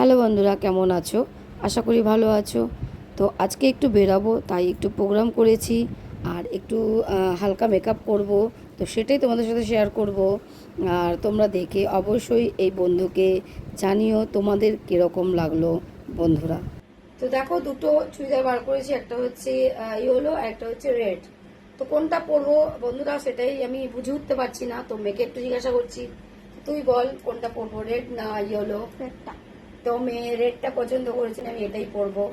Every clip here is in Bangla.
হ্যালো বন্ধুরা, কেমন আছো? আশা করি ভালো আছো। তো আজকে একটু বেরাবো, তাই একটু প্রোগ্রাম করেছি আর একটু হালকা মেকআপ করব। তো সেটাই তোমাদের সাথে শেয়ার করব। আর তোমরা দেখে অবশ্যই এই বন্ধুকে জানিও তোমাদের কীরকম লাগলো বন্ধুরা। তো দেখো, দুটো চুড়িদার বার করেছি, একটা হচ্ছে ইয়েলো আর একটা হচ্ছে রেড। তো কোনটা পরবো বন্ধুরা সেটাই আমি বুঝে উঠতে পারছি না। তো মেয়েকে একটু জিজ্ঞাসা করছি, তুই বল কোনটা পরবো, রেড না ইয়েলো? রেডটা। তো মেয়ে রেডটা পছন্দ করেছেন, আমি এটাই পরবো।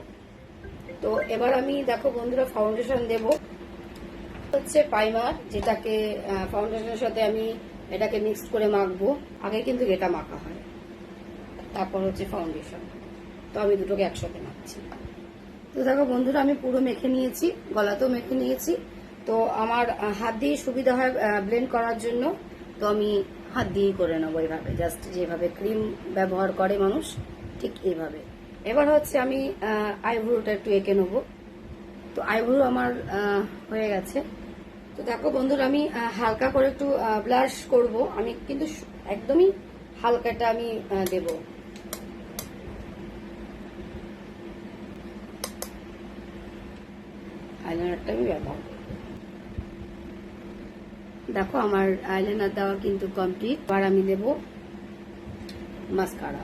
তো এবার আমি দেখো বন্ধুরা ফাউন্ডেশন দেব। হচ্ছে প্রাইমার, যেটাকে ফাউন্ডেশনের সাথে আমি এটাকে মিক্স করে মাখবো। আগে কিন্তু এটা মাখা হয়, তারপর হচ্ছে ফাউন্ডেশন। তো আমি দুটোকে একসাথে মাখছি। তো দেখো বন্ধুরা, আমি পুরো মেখে নিয়েছি, গলাতেও মেখে নিয়েছি। তো আমার হাত দিয়ে সুবিধা হয় ব্লেন্ড করার জন্য। তো আমি হাত দিয়েই করে নেবো এইভাবে, জাস্ট যেভাবে ক্রিম ব্যবহার করে মানুষ, ঠিক এইভাবে। এবার হচ্ছে আমি আইব্রোটা একটু এঁকে নেবো। তো আইব্রো আমার হয়ে গেছে। তো দেখো বন্ধুরা, আমি হালকা করে একটু ব্লাশ করব। আমি কিন্তু একদমই হালকাটা আমি দেবো। আইলাইনারটা আমি ব্যবহার করব। দেখো আমার আইলাইনার দেওয়া কিন্তু কমপ্লিট। এবার আমি দেব মাস্কারা।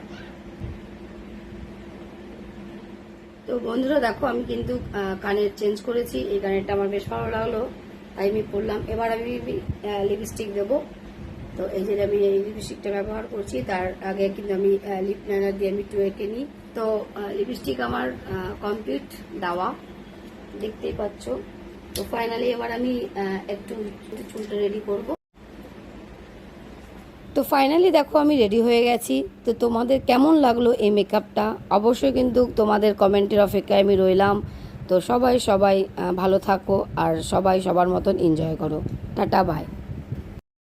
তো বন্ধুরা দেখো, আমি কিন্তু কানের চেঞ্জ করেছি। এই কানেরটা আমার বেশ ভালো লাগলো, তাই আমি পরলাম। এবার আমি লিপস্টিক দেব। তো এই যে আমি এই লিপস্টিকটা ব্যবহার করছি, তার আগে কিন্তু আমি লিপ লাইনার দিয়ে আমি একটু এঁকে নিই। তো লিপস্টিক আমার কমপ্লিট দেওয়া, দেখতেই পাচ্ছ। তো ফাইনালি এবার আমি একটু চুলটা রেডি করব। তো ফাইনালি দেখো আমি রেডি হয়ে গেছি। তো তোমাদের কেমন লাগলো এই মেকআপটা অবশ্যই কিন্তু তোমাদের কমেন্টের অপেক্ষায় আমি রইলাম। তো সবাই ভালো থাকো আর সবাই সবার মতন এনজয় করো। Tata, by.